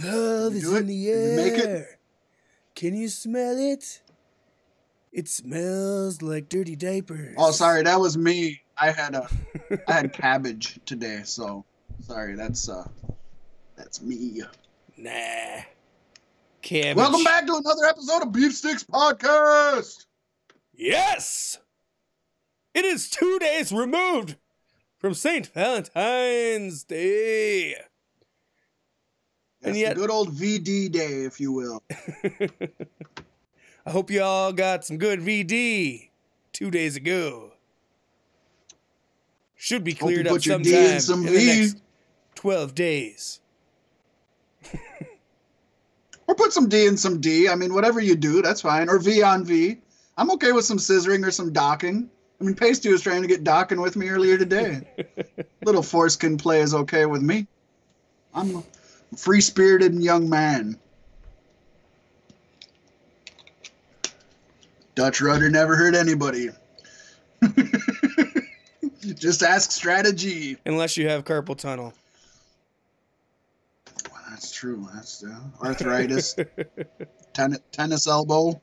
Love is in the Did you make it? air. Can you smell it? It smells like dirty diapers. Oh, sorry, that was me. I had cabbage today, so sorry. That's me. Nah. Cabbage. Welcome back to another episode of Beef Sticks Podcast. Yes! It is 2 days removed from St. Valentine's Day. And yet, good old VD Day, if you will. I hope you all got some good VD 2 days ago. Should be cleared up sometime in the next 12 days. Or put some D in some D. I mean, whatever you do, that's fine. Or V on V. I'm okay with some scissoring or some docking. I mean, Pasty was trying to get docking with me earlier today. Little foreskin play is okay with me. I'm a free-spirited young man. Dutch rudder never hurt anybody. Just ask strategy. Unless you have carpal tunnel. Well, that's true. That's arthritis. Tennis elbow.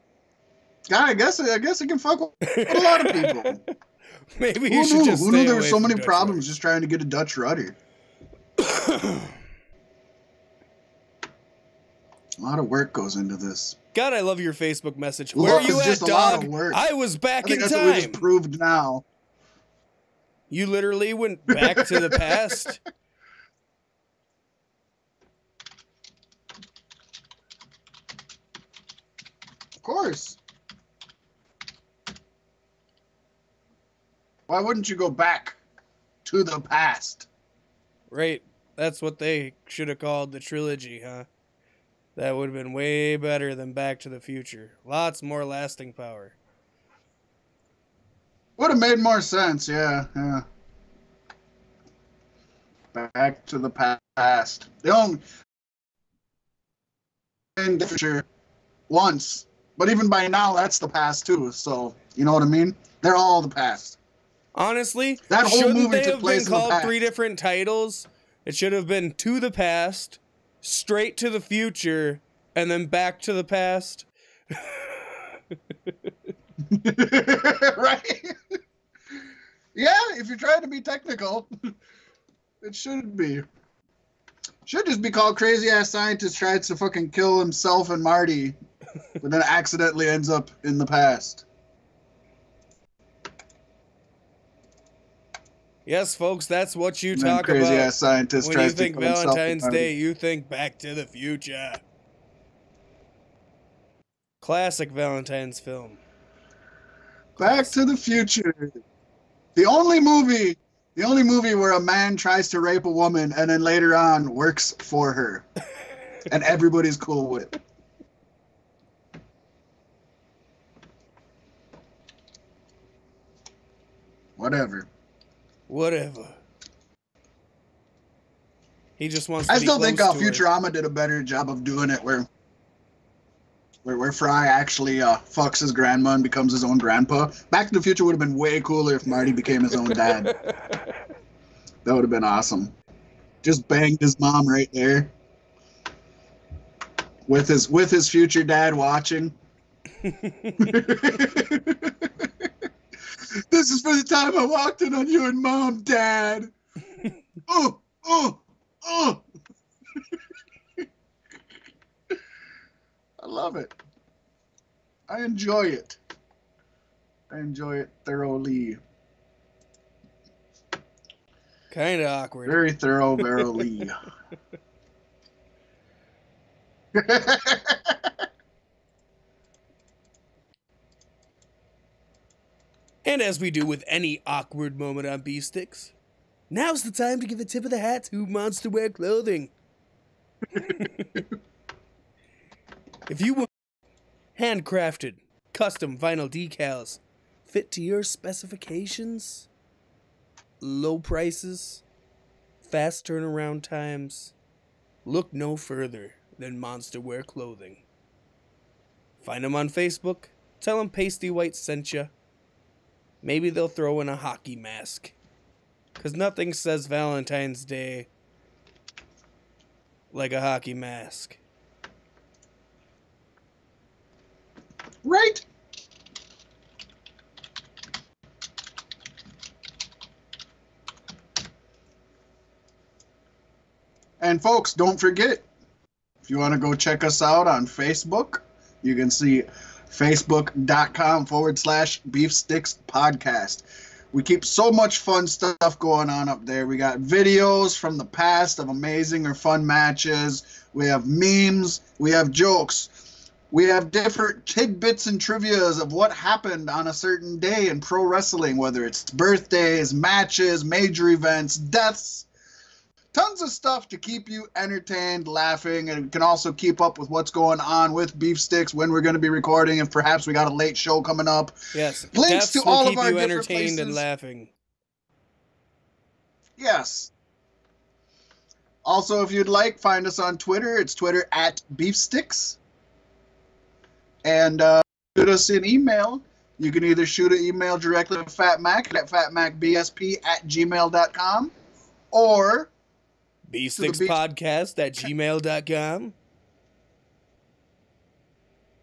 God, I guess it can fuck with a lot of people. Maybe you should just Who knew there were so many problems just trying to get a Dutch rudder? A lot of work goes into this. God, I love your Facebook message. Where are you at, dog? I was back in time. That's what we just proved now. You literally went back to the past? Of course. Why wouldn't you go back to the past? Right. That's what they should have called the trilogy, huh? That would have been way better than Back to the Future. Lots more lasting power. Would have made more sense, yeah. Back to the past. They only in the future once, but even by now, that's the past too. So you know what I mean? They're all the past. Honestly, that whole shouldn't movie they took have place been called in the past. 3 different titles? It should have been To the Past, Straight to the Future, and then Back to the Past. Right? Yeah, if you're trying to be technical, it should be. Should just be called Crazy Ass Scientist Tries to fucking kill himself and Marty, but then accidentally ends up in the past. Yes, folks, that's what you talk crazy about. Ass scientist when you think Valentine's Day, you think Back to the Future. Classic Valentine's film. Back to the Future. The only movie where a man tries to rape a woman and then later on works for her. And everybody's cool with it. Whatever. He just wants to I be still think close to Futurama did a better job of doing it where Fry actually fucks his grandma and becomes his own grandpa. Back to the Future would have been way cooler if Marty became his own dad. That would have been awesome. Just banged his mom right there. With his future dad watching. This is for the time I walked in on you and Mom, Dad. Oh. I love it. I enjoy it. Thoroughly. Kind of awkward. Very thoroughly. And as we do with any awkward moment on B-Sticks, now's the time to give a tip of the hat to Monster Wear Clothing. If you want handcrafted, custom vinyl decals fit to your specifications, low prices, fast turnaround times, look no further than Monster Wear Clothing. Find them on Facebook, tell them Pasty White sent you. Maybe they'll throw in a hockey mask. Because nothing says Valentine's Day like a hockey mask. Right? And folks, don't forget, if you want to go check us out on Facebook, you can see facebook.com/Beefsticks Podcast. We keep so much fun stuff going on up there. We got videos from the past of amazing or fun matches. We have memes. We have jokes. We have different tidbits and trivias of what happened on a certain day in pro wrestling, whether it's birthdays, matches, major events, deaths. Tons of stuff to keep you entertained, laughing, and you can also keep up with what's going on with Beef Sticks, when we're going to be recording, if perhaps we got a late show coming up. Yes, Links to all of our keep you different entertained places. and laughing. Yes. Also, if you'd like, find us on Twitter. It's Twitter @BeefSticks. And shoot us an email. You can either shoot an email directly to Fat Mac at fatmacbsp@gmail.com or beefstickspodcast@gmail.com.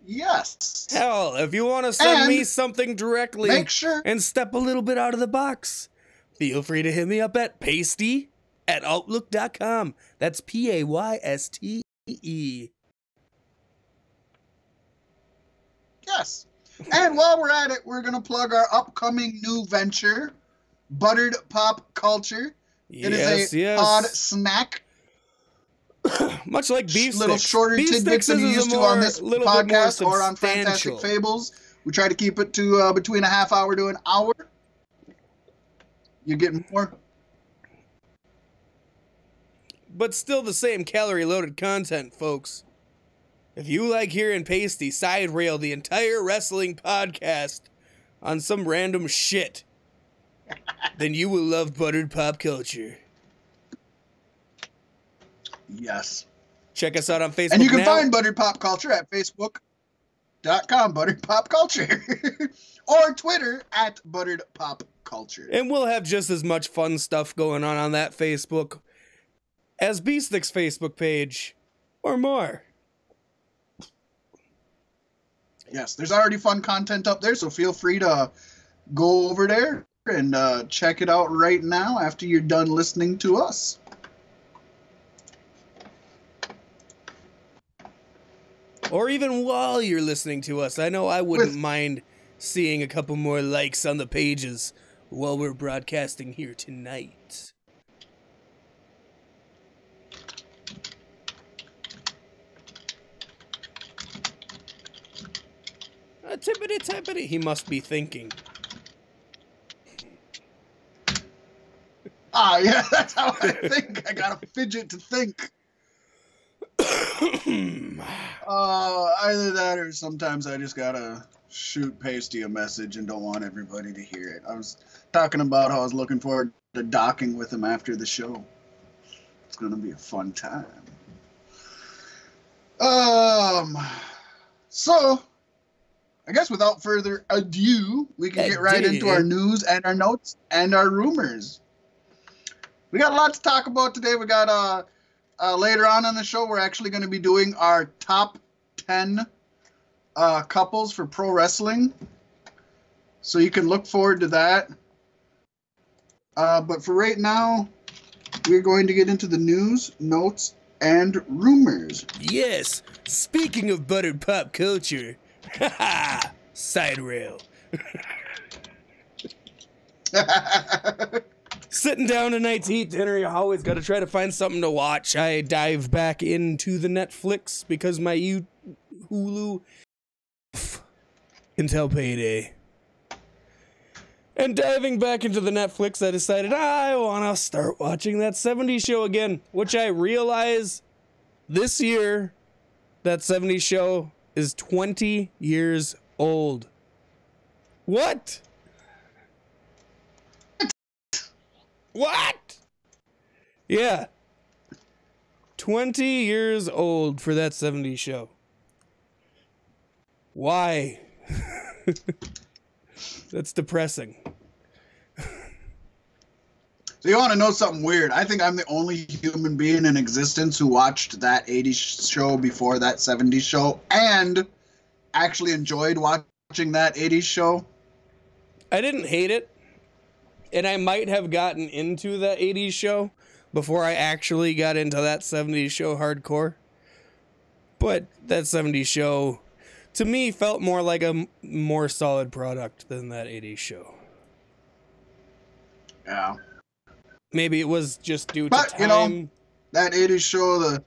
Yes. Hell, if you want to send me something directly make sure and step a little bit out of the box, feel free to hit me up at pasty@outlook.com. That's PAYSTE. Yes. And while we're at it, we're going to plug our upcoming new venture, Buttered Pop Culture. It is a pod snack. Much like Beef Sticks. Little shorter tidbits than you used to on this podcast or on Fantastic Fables. We try to keep it to between a half hour to an hour. You get more. But still the same calorie-loaded content, folks. If you like hearing Pasty side rail the entire wrestling podcast on some random shit, then you will love Buttered Pop Culture. Yes. Check us out on Facebook. And you can find Buttered Pop Culture at facebook.com Buttered Pop Culture or Twitter @Buttered Pop Culture. And we'll have just as much fun stuff going on that Facebook as Beefstick's Facebook page or more. Yes, there's already fun content up there, so feel free to go over there and check it out right now after you're done listening to us. Or even while you're listening to us. I know I wouldn't mind seeing a couple more likes on the pages while we're broadcasting here tonight. Tippity-tippity, he must be thinking. Yeah, that's how I think. I gotta fidget to think. Either that or sometimes I just gotta shoot Pasty a message and don't want everybody to hear it. I was talking about how I was looking forward to docking with him after the show. It's gonna be a fun time. So I guess without further ado, we can get right into our news and our notes and our rumors. We got a lot to talk about today. We got later on in the show, we're actually going to be doing our top 10 couples for pro wrestling. So you can look forward to that. But for right now, we're going to get into the news, notes, and rumors. Yes, speaking of Buttered Pop Culture, side rail. Sitting down tonight to eat dinner, you always got to try to find something to watch. I dive back into the Netflix because my Hulu until payday. And diving back into the Netflix, I decided I want to start watching that 70s show again, which I realize this year that 70s show is 20 years old. What? What? Yeah. 20 years old for that 70s show. Why? That's depressing. So you want to know something weird? I think I'm the only human being in existence who watched that 80s show before that 70s show and actually enjoyed watching that 80s show. I didn't hate it, and I might have gotten into that 80s show before I actually got into that 70s show hardcore. But that 70s show, to me, felt more like a more solid product than that 80s show. Yeah. Maybe it was just due to time. You know, that 80s show, the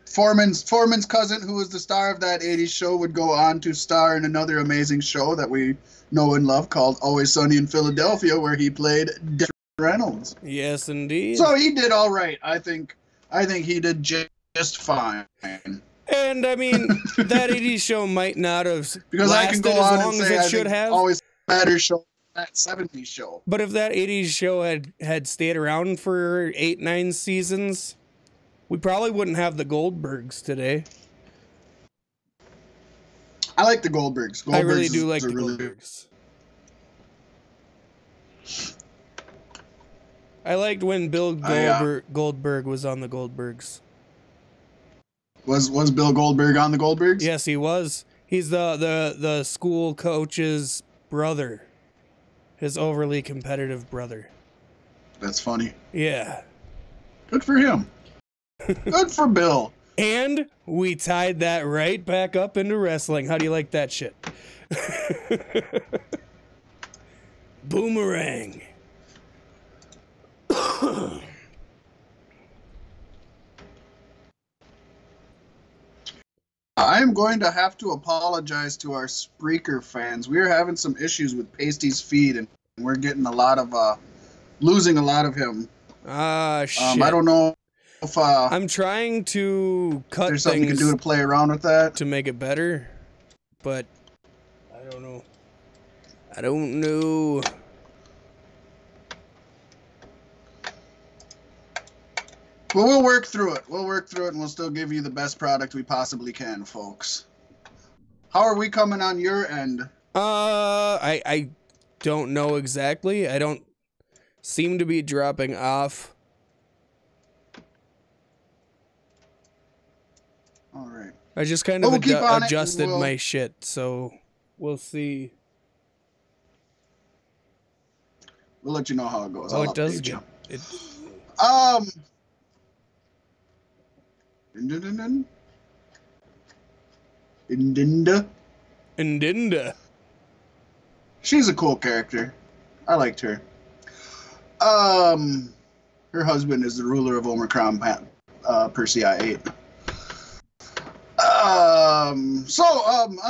Foreman's cousin, who was the star of that 80s show, would go on to star in another amazing show that we know and love called Always Sunny in Philadelphia, where he played Death Reynolds. Yes, indeed. So he did all right. I think he did just fine. And I mean, that 80s show might not have because I can go as on long and as say it I should think have. Always better show than that 70s show. But if that 80s show had stayed around for 8-9 seasons, we probably wouldn't have the Goldbergs today. I like the Goldbergs. I really do like the Goldbergs. I liked when Bill Goldberg was on the Goldbergs. Was Bill Goldberg on the Goldbergs? Yes, he was. He's the school coach's brother. His overly competitive brother. That's funny. Yeah. Good for him. Good for Bill. And we tied that right back up into wrestling. How do you like that shit? Boomerang. I'm going to have to apologize to our Spreaker fans. We're having some issues with Pasty's feed, and we're getting a lot of losing a lot of him. Shit. I don't know if I'm trying to cut there's something you can do to play around with that to make it better, but I don't know. I don't know. Well, we'll work through it. We'll work through it, and we'll still give you the best product we possibly can, folks. How are we coming on your end? I don't know exactly. I don't seem to be dropping off. All right. I just kind of adjusted my shit, so we'll see. We'll let you know how it goes. Oh, it does get it. Indinda. She's a cool character. I liked her. Her husband is the ruler of Omicron, Persei 8. On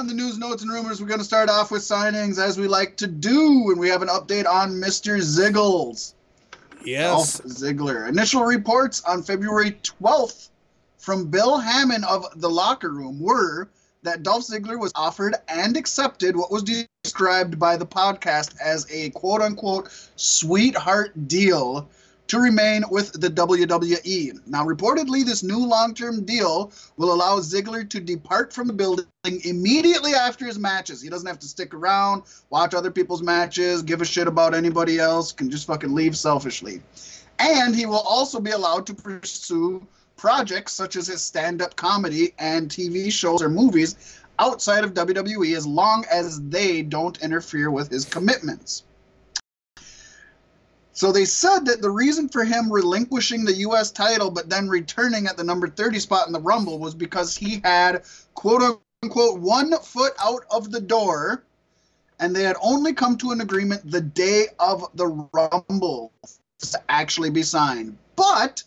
the news, notes, and rumors, we're going to start off with signings, as we like to do, and we have an update on Mr. Ziggles. Yes. Dolph Ziggler. Initial reports on February 12th from Bill Hammond of The Locker Room were that Dolph Ziggler was offered and accepted what was described by the podcast as a quote-unquote sweetheart deal to remain with the WWE. Now, reportedly, this new long-term deal will allow Ziggler to depart from the building immediately after his matches. He doesn't have to stick around, watch other people's matches, give a shit about anybody else, can just fucking leave selfishly. And he will also be allowed to pursue projects such as his stand-up comedy and TV shows or movies outside of WWE as long as they don't interfere with his commitments. So they said that the reason for him relinquishing the U.S. title but then returning at the number 30 spot in the Rumble was because he had, quote-unquote, 1 foot out of the door, and they had only come to an agreement the day of the Rumble to actually be signed. But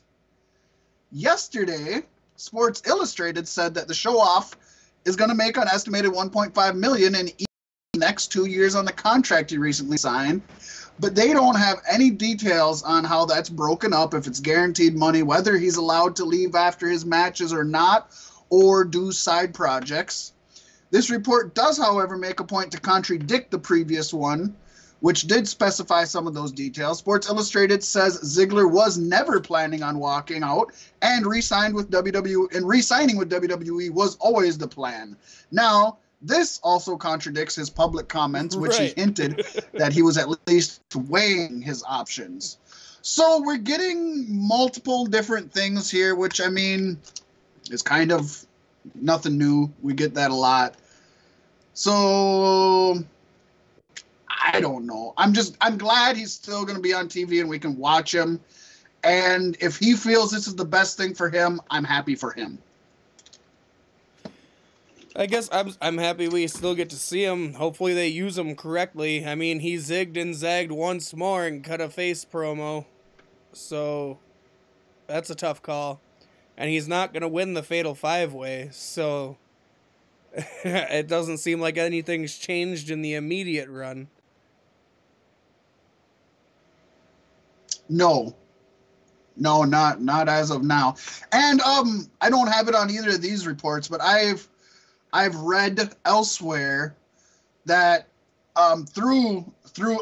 yesterday, Sports Illustrated said that the show-off is going to make an estimated $1.5 million in each next 2 years on the contract he recently signed. But they don't have any details on how that's broken up, if it's guaranteed money, whether he's allowed to leave after his matches or not, or do side projects. This report does, however, make a point to contradict the previous one, which did specify some of those details. Sports Illustrated says Ziggler was never planning on walking out, and re-signing with WWE was always the plan. Now, this also contradicts his public comments, which he Right. hinted that he was at least weighing his options. So we're getting multiple different things here, which, I mean, is kind of nothing new. We get that a lot. So I don't know. I'm glad he's still going to be on TV and we can watch him. And if he feels this is the best thing for him, I'm happy for him. I guess I'm happy we still get to see him. Hopefully they use him correctly. I mean, he zigged and zagged once more and cut a face promo. So that's a tough call. And he's not going to win the Fatal 5-Way. So it doesn't seem like anything's changed in the immediate run. No, not as of now. And I don't have it on either of these reports, but I've read elsewhere that through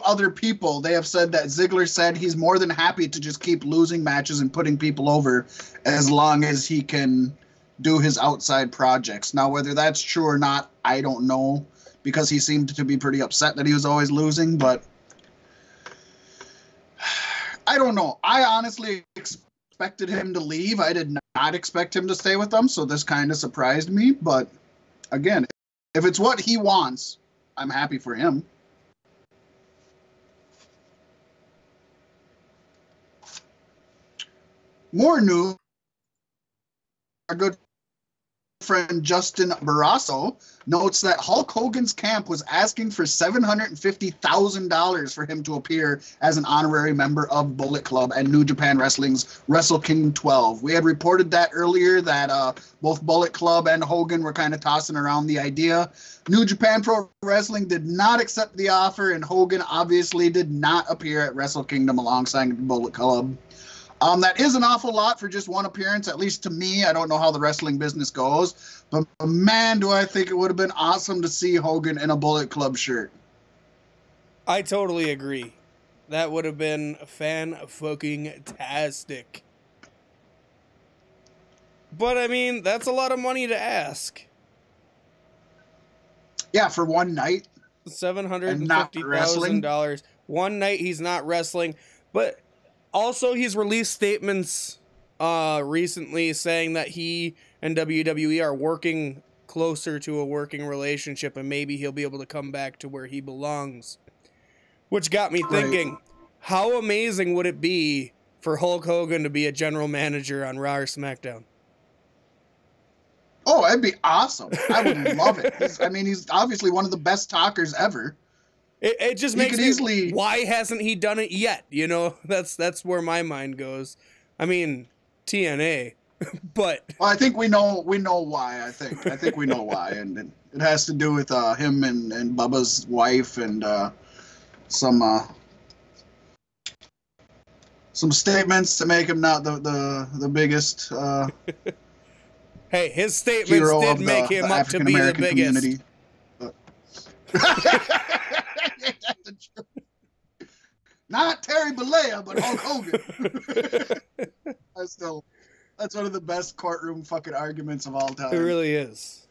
other people, they have said that Ziggler said he's more than happy to just keep losing matches and putting people over as long as he can do his outside projects. Now, whether that's true or not, I don't know, because he seemed to be pretty upset that he was always losing, but I don't know. I honestly expected him to leave. I did not expect him to stay with them, so this kind of surprised me, but again, if it's what he wants, I'm happy for him. More news. Our good friend Justin Barrasso notes that Hulk Hogan's camp was asking for $750,000 for him to appear as an honorary member of Bullet Club and New Japan Wrestling's Wrestle Kingdom 12. We had reported that earlier, that both Bullet Club and Hogan were kind of tossing around the idea. New Japan Pro Wrestling did not accept the offer, and Hogan obviously did not appear at Wrestle Kingdom alongside Bullet Club. That is an awful lot for just one appearance, at least to me. I don't know how the wrestling business goes, but man, do I think it would have been awesome to see Hogan in a Bullet Club shirt. I totally agree. That would have been fan-fucking-tastic. But, I mean, that's a lot of money to ask. Yeah, for one night. $750,000. One night he's not wrestling, but also he's released statements recently saying that he and WWE are working closer to a working relationship, and maybe he'll be able to come back to where he belongs. Which got me thinking, how amazing would it be for Hulk Hogan to be a general manager on Raw or SmackDown? Oh, that'd be awesome. I would love it. He's obviously one of the best talkers ever. It just makes me easily. Why hasn't he done it yet? You know, that's where my mind goes. I mean, TNA, but well, I think we know why. I think we know why, and it has to do with him and Bubba's wife and some statements to make him not the biggest. Hey, his statements did make him up to be the biggest. Not Terry Bollea, but Hulk Hogan. That's one of the best courtroom fucking arguments of all time. It really is.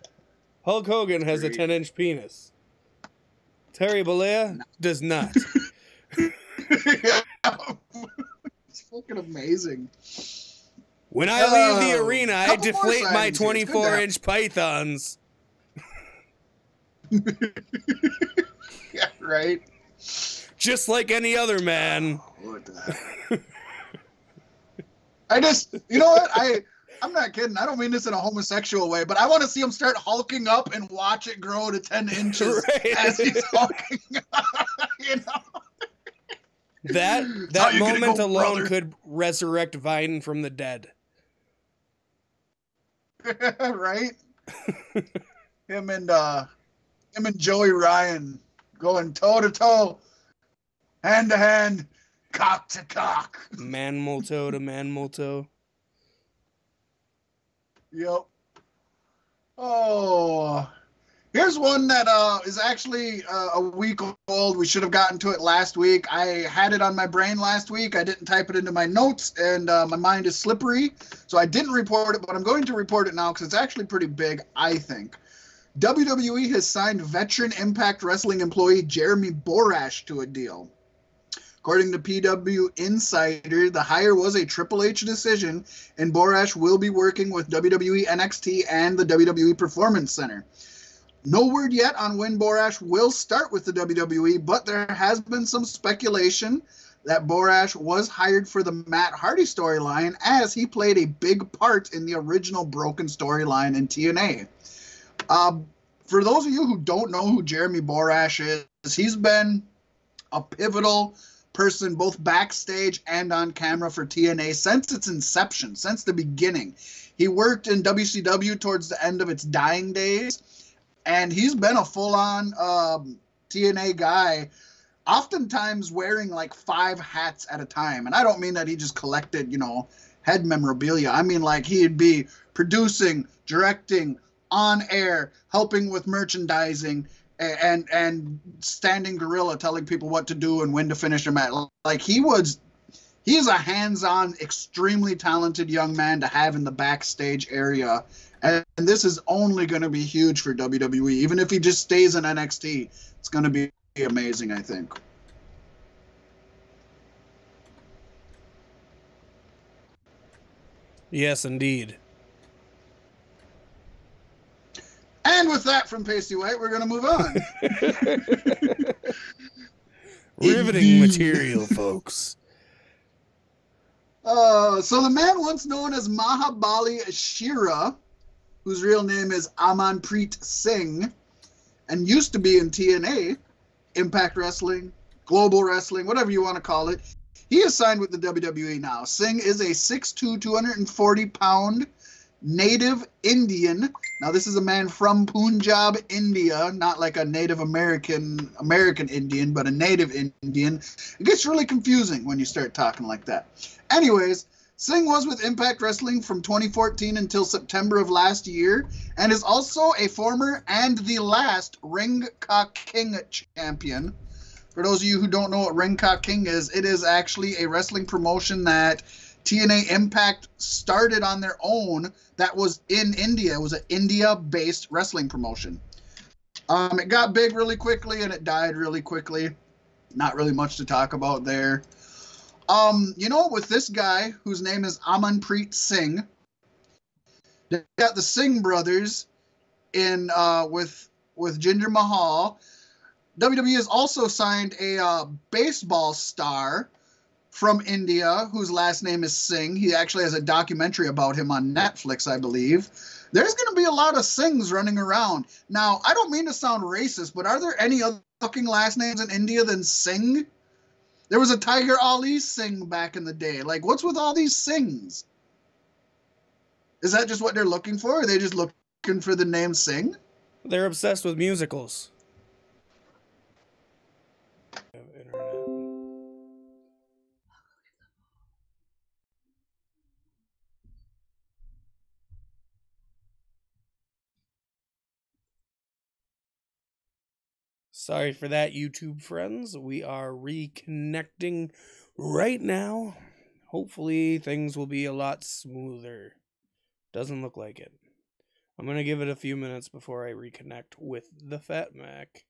Hulk Hogan has a 10-inch penis. Terry Bollea does not. It's fucking amazing. When I leave the arena, I deflate my 24-inch pythons. Yeah, right. Just like any other man. What the heck? You know what? I'm not kidding. I don't mean this in a homosexual way, but I want to see him start hulking up and watch it grow to 10 inches as he's hulking up, you know? That moment alone could resurrect Vine from the dead. Right? Him and Joey Ryan going toe to toe, hand to hand, cock to cock. Man-mole toe to man-mole toe. Yep. Oh, here's one that is actually a week old. We should have gotten to it last week. I had it on my brain last week. I didn't type it into my notes, and my mind is slippery, so I didn't report it, but I'm going to report it now because it's actually pretty big, I think. WWE has signed veteran Impact Wrestling employee Jeremy Borash to a deal. According to PW Insider, the hire was a Triple H decision, and Borash will be working with WWE NXT and the WWE Performance Center. No word yet on when Borash will start with the WWE, but there has been some speculation that Borash was hired for the Matt Hardy storyline, as he played a big part in the original Broken storyline in TNA. For those of you who don't know who Jeremy Borash is, he's been a pivotal person both backstage and on camera for TNA since its inception, since the beginning. He worked in WCW towards the end of its dying days, and he's been a full-on TNA guy, oftentimes wearing like 5 hats at a time. And I don't mean that he just collected, head memorabilia. I mean like he'd be producing, directing, on air, helping with merchandising, and standing gorilla telling people what to do and when to finish a match. Like he is a hands-on, extremely talented young man to have in the backstage area. And this is only going to be huge for WWE. Even if he just stays in NXT, it's going to be amazing, I think. Yes, indeed. And with that from Pasty White, we're going to move on. Riveting material, folks. So the man once known as Mahabali Shira, whose real name is Amanpreet Singh, and used to be in TNA, Impact Wrestling, Global Wrestling, whatever you want to call it, he is signed with the WWE now. Singh is a 6'2", 240-pound native Indian. Now, this is a man from Punjab, India, not like a Native American Indian, but a native Indian. It gets really confusing when you start talking like that. Anyways, Singh was with Impact Wrestling from 2014 until September of last year, and is also a former and the last Ring Ka King champion. For those of you who don't know what Ring Ka King is, it is actually a wrestling promotion that TNA Impact started on their own that was in India. It was an India-based wrestling promotion. It got big really quickly and it died really quickly. Not really much to talk about there. With this guy whose name is Amanpreet Singh, they got the Singh brothers in with Jinder Mahal. WWE has also signed a baseball star from India, whose last name is Singh. He actually has a documentary about him on Netflix, I believe. There's going to be a lot of Singhs running around. Now, I don't mean to sound racist, but are there any other fucking last names in India than Singh? There was a Tiger Ali Singh back in the day. Like, what's with all these Singhs? Is that just what they're looking for? Are they just looking for the name Singh? They're obsessed with musicals. Sorry for that, YouTube friends. We are reconnecting right now. Hopefully things will be a lot smoother. Doesn't look like it. I'm going to give it a few minutes before I reconnect with the Fat Mac.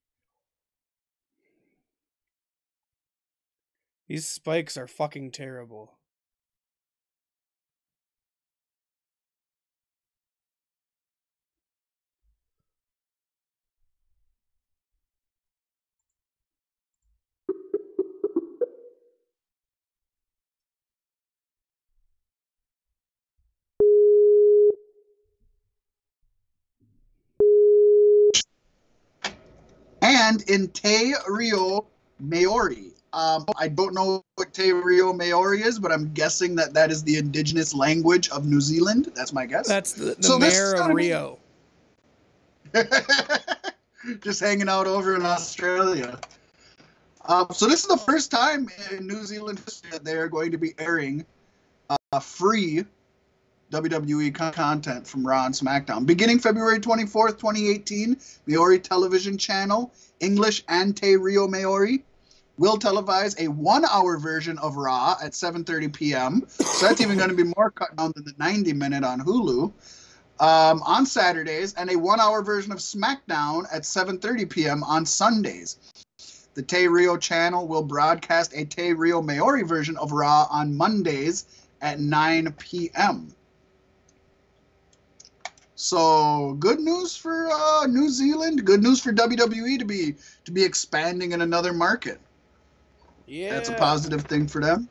These spikes are fucking terrible. And in Te Reo Maori. I don't know what Te Reo Maori is, but I'm guessing that is the indigenous language of New Zealand. That's my guess. That's the mayor of Rio. Just hanging out over in Australia. So this is the first time in New Zealand history that they are going to be airing free WWE content from Raw and SmackDown. Beginning February 24th, 2018, Maori Television Channel, English and Te Reo Maori, will televise a 1-hour version of Raw at 7:30 p.m. So that's even going to be more cut down than the 90-minute on Hulu. on Saturdays, and a 1-hour version of SmackDown at 7:30 p.m. on Sundays. The Te Rio channel will broadcast a Te Rio Maori version of Raw on Mondays at 9 p.m. So good news for New Zealand. Good news for WWE to be expanding in another market. Yeah, That's a positive thing for them.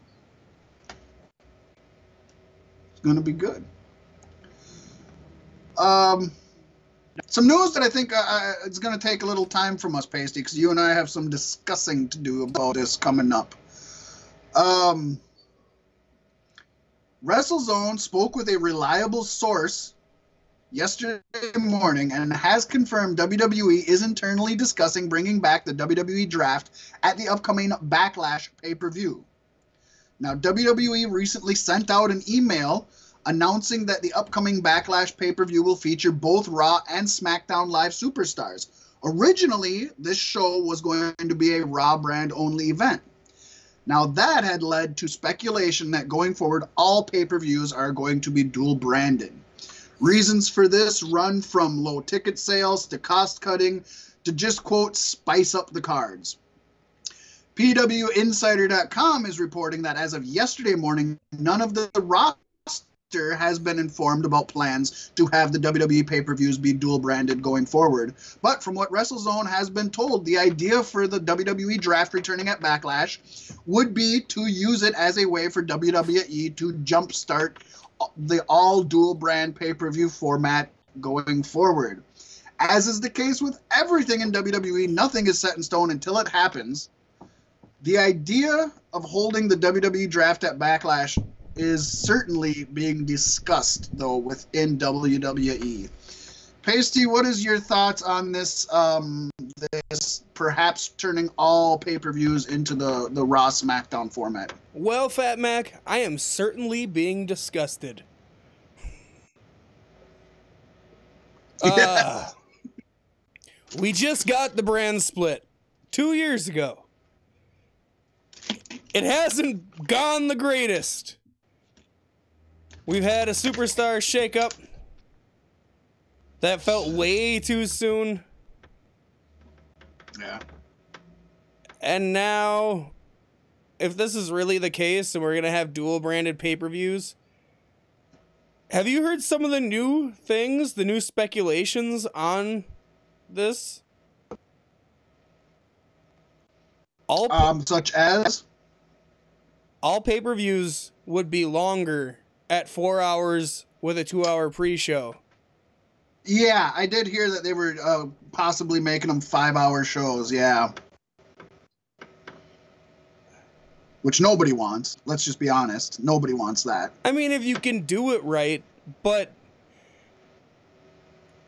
It's going to be good. Some news that I think it's going to take a little time from us, Pasty, because you and I have some discussing to do about this coming up. WrestleZone spoke with a reliable source yesterday morning and has confirmed WWE is internally discussing bringing back the WWE Draft at the upcoming Backlash pay-per-view. Now, WWE recently sent out an email announcing that the upcoming Backlash pay-per-view will feature both Raw and SmackDown Live superstars. Originally, this show was going to be a Raw brand-only event. Now, that had led to speculation that going forward, all pay-per-views are going to be dual-branded. Reasons for this run from low ticket sales to cost-cutting to just, quote, spice up the cards. PWInsider.com is reporting that as of yesterday morning, none of the roster has been informed about plans to have the WWE pay-per-views be dual-branded going forward. But from what WrestleZone has been told, the idea for the WWE Draft returning at Backlash would be to use it as a way for WWE to jumpstart the all-dual-brand pay-per-view format going forward. As is the case with everything in WWE, nothing is set in stone until it happens. The idea of holding the WWE Draft at Backlash is certainly being discussed, though, within WWE. Pasty, what is your thoughts on this, this perhaps turning all pay-per-views into the Raw SmackDown format? Well, Fat Mac, I am certainly being disgusted. We just got the brand split 2 years ago. It hasn't gone the greatest. We've had a superstar shakeup that felt way too soon. Yeah. And now, if this is really the case and we're going to have dual branded pay-per-views, have you heard some of the new things, the new speculations on this? Such as? All pay-per-views would be longer at 4 hours with a 2-hour pre-show. Yeah, I did hear that they were possibly making them 5-hour shows, yeah. Which nobody wants. Let's just be honest. Nobody wants that. I mean, if you can do it right, but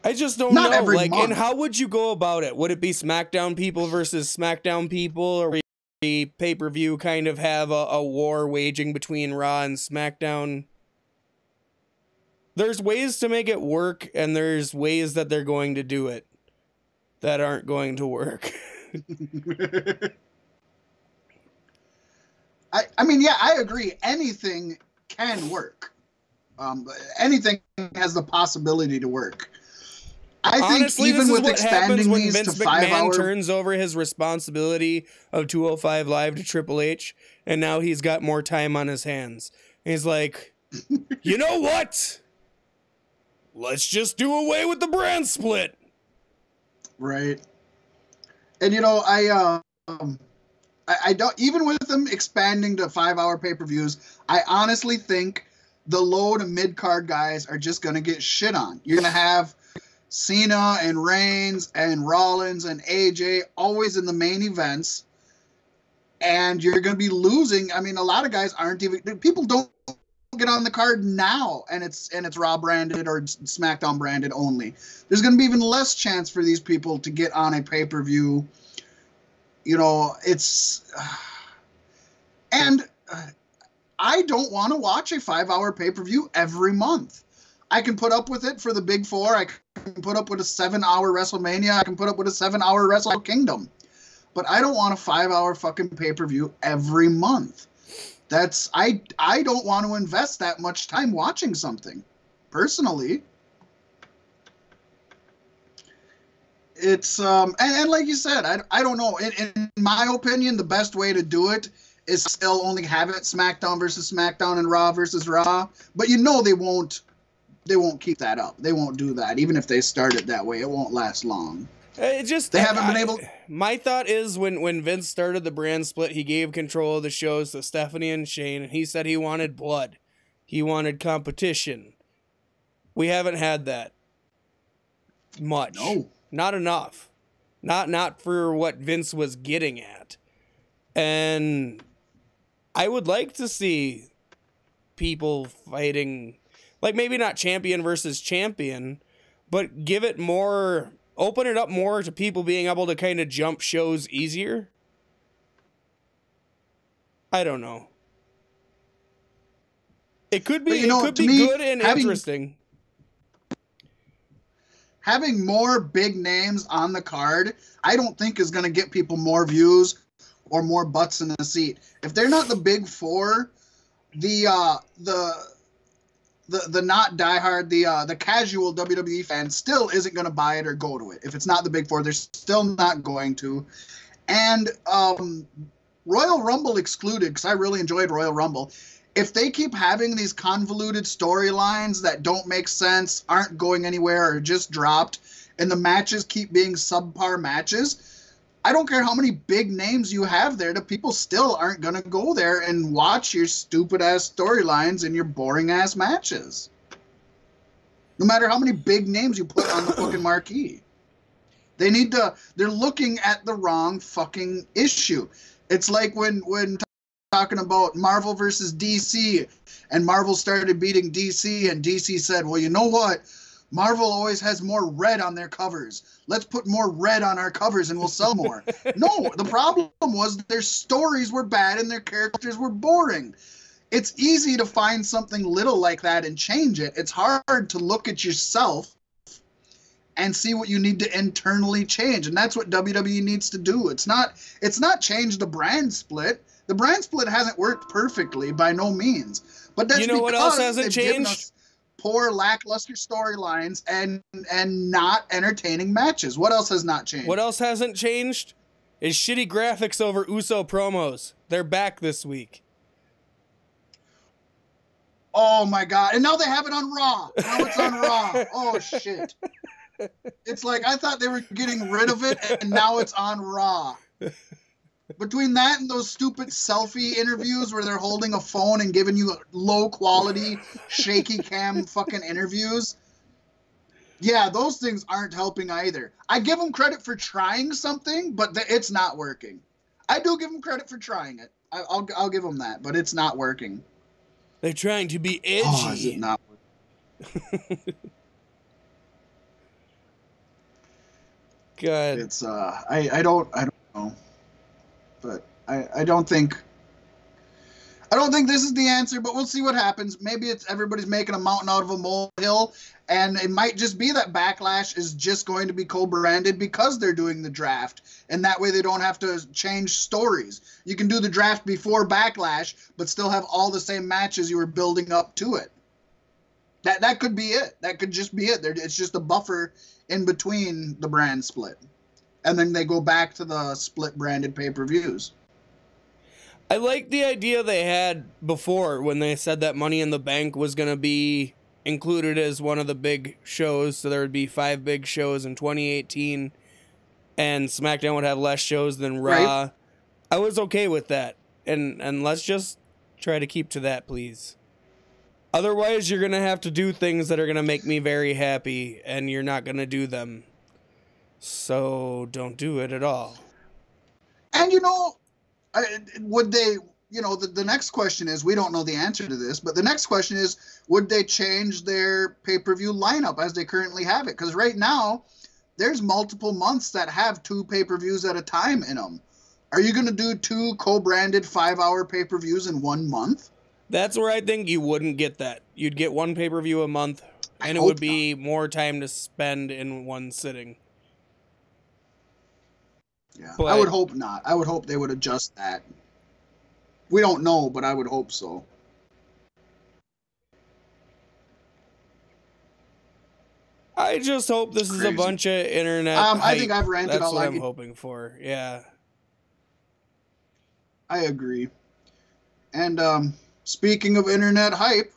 I just don't Not know. every Like, month. and how would you go about it? Would it be SmackDown people versus SmackDown people, or would the pay-per-view kind of have a war waging between Raw and SmackDown? There's ways to make it work, and there's ways that they're going to do it that aren't going to work. I mean, yeah, I agree. Anything can work. Anything has the possibility to work. I Honestly, think even this is with what expanding happens when these Vince to McMahon 5-hour... turns over his responsibility of 205 Live to Triple H, and now he's got more time on his hands. He's like, you know what? Let's just do away with the brand split. Right. And, you know, I don't, even with them expanding to 5-hour pay-per-views, I honestly think the low to mid-card guys are just going to get shit on. You're going to have Cena and Reigns and Rollins and AJ always in the main events, and you're going to be losing. I mean, a lot of guys aren't even, people don't get on the card now, and it's Raw branded or SmackDown branded only. There's going to be even less chance for these people to get on a pay-per-view. You know, it's and I don't want to watch a 5-hour pay-per-view every month. I can put up with it for the big four. I can put up with a 7-hour WrestleMania. I can put up with a 7-hour Wrestle Kingdom. But I don't want a 5-hour fucking pay-per-view every month. That's I don't want to invest that much time watching something, personally. it's and like you said, I don't know. In my opinion, the best way to do it is still only have it SmackDown versus SmackDown and Raw versus Raw. But you know they won't keep that up. They won't do that. Even if they start it that way, it won't last long. It just They haven't been able. My thought is when Vince started the brand split, he gave control of the shows to Stephanie and Shane, and he said he wanted blood. He wanted competition. We haven't had that much. No. Not enough. Not for what Vince was getting at. And I would like to see people fighting, like maybe not champion versus champion, but give it more, open it up more to people being able to kind of jump shows easier. I don't know. It could be, it could be good and interesting. Having more big names on the card, I don't think is going to get people more views or more butts in the seat. If they're not the big four, the not diehard, the casual WWE fan still isn't going to buy it or go to it. If it's not the big four, they're still not going to. And Royal Rumble excluded, because I really enjoyed Royal Rumble. If they keep having these convoluted storylines that don't make sense, aren't going anywhere, or just dropped, and the matches keep being subpar matches, I don't care how many big names you have there, the people still aren't going to go there and watch your stupid-ass storylines and your boring-ass matches. No matter how many big names you put on the fucking marquee. They're looking at the wrong fucking issue. It's like when talking about Marvel versus DC, and Marvel started beating DC, and DC said, well, you know what? Marvel always has more red on their covers. Let's put more red on our covers and we'll sell more. No, the problem was their stories were bad and their characters were boring. It's easy to find something little like that and change it. It's hard to look at yourself and see what you need to internally change. And that's what WWE needs to do. It's not change the brand split. The brand split hasn't worked perfectly by no means. But that's because what else hasn't they've given changed? us poor, lackluster storylines and not entertaining matches. What else has not changed? What else hasn't changed is shitty graphics over Uso promos. They're back this week. Oh my God. And now they have it on Raw. Now it's on Raw. Oh shit. It's like, I thought they were getting rid of it and now it's on Raw. Between that and those stupid selfie interviews where they're holding a phone and giving you low quality, shaky cam fucking interviews. Yeah, those things aren't helping either. I give them credit for trying something, but it's not working. I do give them credit for trying it. I'll give them that, but it's not working. They're trying to be edgy. Oh, is it not working? God. It's I don't know. But I don't think this is the answer, but we'll see what happens. Maybe it's everybody's making a mountain out of a molehill, and it might just be that Backlash is just going to be co-branded because they're doing the draft, and that way they don't have to change stories. You can do the draft before Backlash, but still have all the same matches you were building up to it. That could be it. That could just be it. It's just a buffer in between the brand split. And then they go back to the split branded pay-per-views. I like the idea they had before when they said that Money in the Bank was going to be included as one of the big shows. So there would be 5 big shows in 2018 and SmackDown would have less shows than Raw. Right. I was okay with that. And let's just try to keep to that, please. Otherwise, you're going to have to do things that are going to make me very happy and you're not going to do them. So don't do it at all. And, would they, the next question is, we don't know the answer to this, but the next question is, would they change their pay-per-view lineup as they currently have it? Because right now, there's multiple months that have 2 pay-per-views at a time in them. Are you going to do 2 co-branded 5-hour pay-per-views in 1 month? That's where I think you wouldn't get that. You'd get 1 pay-per-view a month, and it would be more time to spend in one sitting. Yeah, but I would hope not. I would hope they would adjust that. We don't know, but I would hope so. I just hope this is a Crazy. bunch of internet I think hype. I've ranted That's all what I I'm can. hoping for. Yeah. I agree. And speaking of internet hype,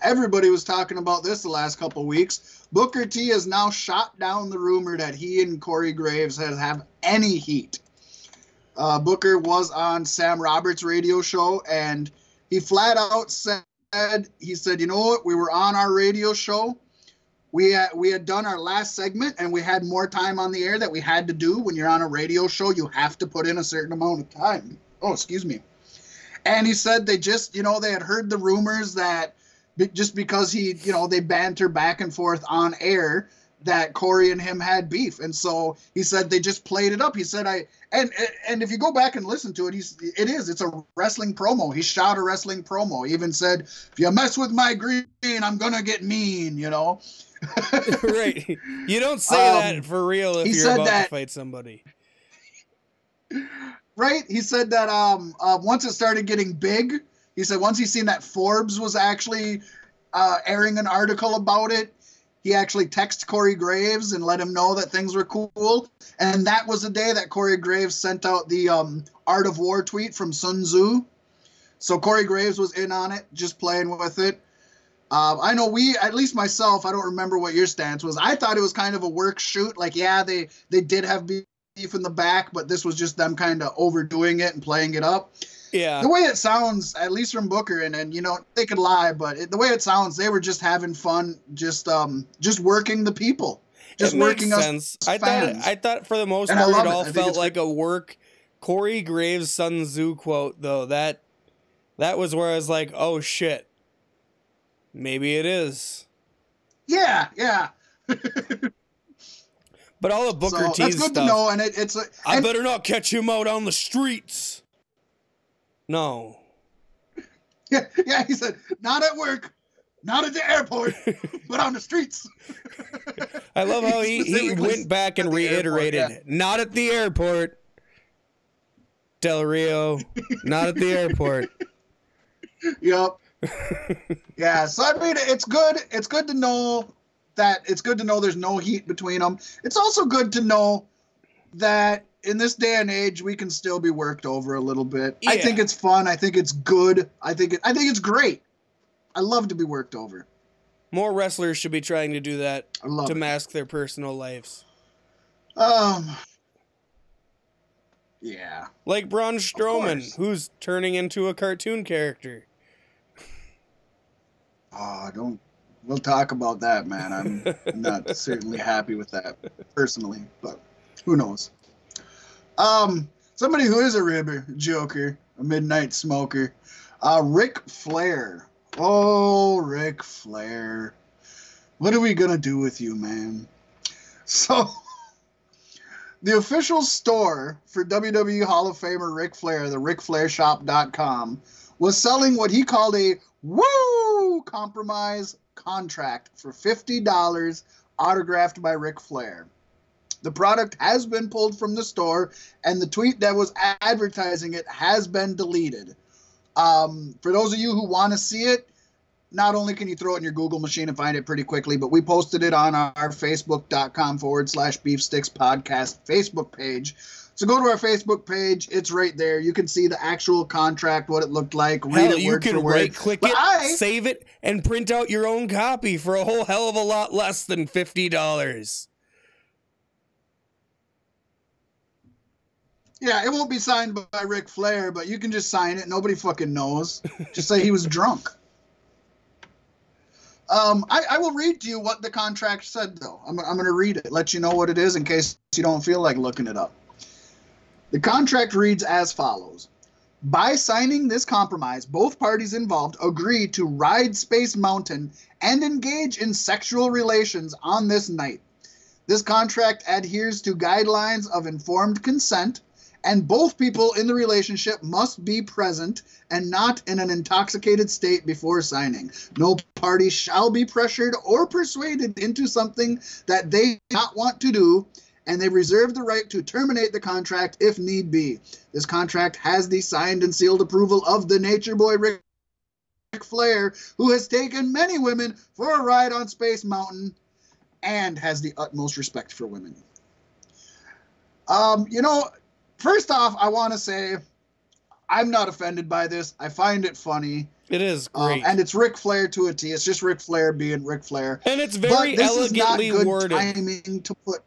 everybody was talking about this the last couple weeks. Booker T has now shot down the rumor that he and Corey Graves have any heat. Booker was on Sam Roberts' radio show, and he flat out said, you know what, we were on our radio show. We had done our last segment, and we had more time on the air that we had to do. When you're on a radio show, you have to put in a certain amount of time. Oh, excuse me. And he said they just, they had heard the rumors that just because they banter back and forth on air, that Corey and him had beef. And so he said they just played it up. He said, and if you go back and listen to it, it's a wrestling promo. He shot a wrestling promo. He even said, if you mess with my green, I'm going to get mean, Right. You don't say that for real if you're about to fight somebody. Right? He said that once it started getting big, he said once he seen that Forbes was actually airing an article about it, he actually texted Corey Graves and let him know that things were cool. And that was the day that Corey Graves sent out the Art of War tweet from Sun Tzu. So Corey Graves was in on it, just playing with it. I know at least myself, I don't remember what your stance was. I thought it was kind of a work shoot. Like, yeah, they did have beef in the back, but this was just them kind of overdoing it and playing it up. Yeah. The way it sounds, at least from Booker, and they could lie, but the way it sounds, they were just having fun, just working the people, just working us fans. I thought for the most part it all felt like a work. Corey Graves' Sun Tzu quote, though, that was where I was like, oh shit, maybe it is. Yeah. But all the Booker T stuff. That's good to know, and I better not catch him out on the streets. No. Yeah, he said, not at work, not at the airport, but on the streets. I love how he went back and reiterated, airport, yeah. Not at the airport, Del Rio, not at the airport. Yep. Yeah, so I mean, it's good to know that there's no heat between them. It's also good to know that in this day and age, we can still be worked over a little bit. Yeah. I think it's fun. I think it's good. I think it's great. I love to be worked over. More wrestlers should be trying to do that to mask their personal lives. Yeah. Like Braun Strowman, who's turning into a cartoon character. Oh, we'll talk about that, man. I'm not certainly happy with that personally, but who knows? Somebody who is a ribber, joker, a midnight smoker, Ric Flair. Oh, Ric Flair. What are we going to do with you, man? So, the official store for WWE Hall of Famer Ric Flair, the RicFlairShop.com, was selling what he called a compromise contract for $50 autographed by Ric Flair. The product has been pulled from the store, and the tweet that was advertising it has been deleted. For those of you who want to see it, not only can you throw it in your Google machine and find it pretty quickly, but we posted it on our Facebook.com/Beefsticks Podcast Facebook page. So go to our Facebook page. It's right there. You can see the actual contract, what it looked like. Read it word for word. Right-click it, save it, and print out your own copy for a whole hell of a lot less than $50. Yeah, it won't be signed by Ric Flair, but you can just sign it. Nobody fucking knows. Just say he was drunk. I will read to you what the contract said, though. I'm going to read it, let you know what it is in case you don't feel like looking it up. The contract reads as follows. By signing this compromise, both parties involved agree to ride Space Mountain and engage in sexual relations on this night. This contract adheres to guidelines of informed consent, and both people in the relationship must be present and not in an intoxicated state before signing. No party shall be pressured or persuaded into something that they do not want to do, and they reserve the right to terminate the contract if need be. This contract has the signed and sealed approval of the Nature Boy Ric Ric Flair, who has taken many women for a ride on Space Mountain and has the utmost respect for women. First off, I want to say I'm not offended by this. I find it funny. It is great. And it's Ric Flair to a T. It's just Ric Flair being Ric Flair. And it's very elegantly worded. Timing to put.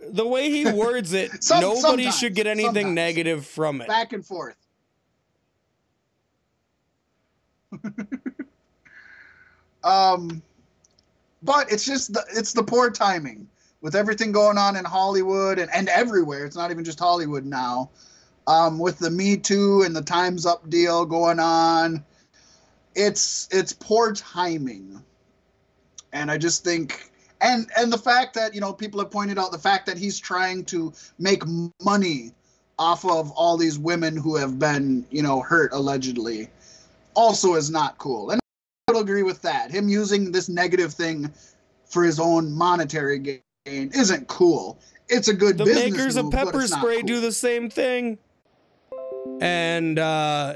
The way he words it, nobody should get anything negative from it. Back and forth. But it's just it's the poor timing with everything going on in Hollywood and everywhere. It's not even just Hollywood now. With the Me Too and the Time's Up deal going on, it's poor timing. And I just think, and the fact that, people have pointed out the fact that he's trying to make money off of all these women who have been, hurt allegedly, also is not cool. And I would agree with that. Him using this negative thing for his own monetary gain isn't cool. It's a good business move. The makers of pepper spray do the same thing. And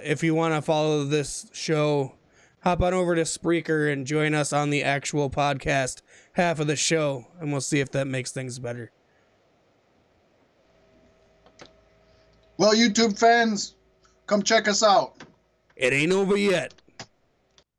if you want to follow this show, hop on over to Spreaker and join us on the actual podcast half of the show, and we'll see if that makes things better. Well, YouTube fans, come check us out. It ain't over yet.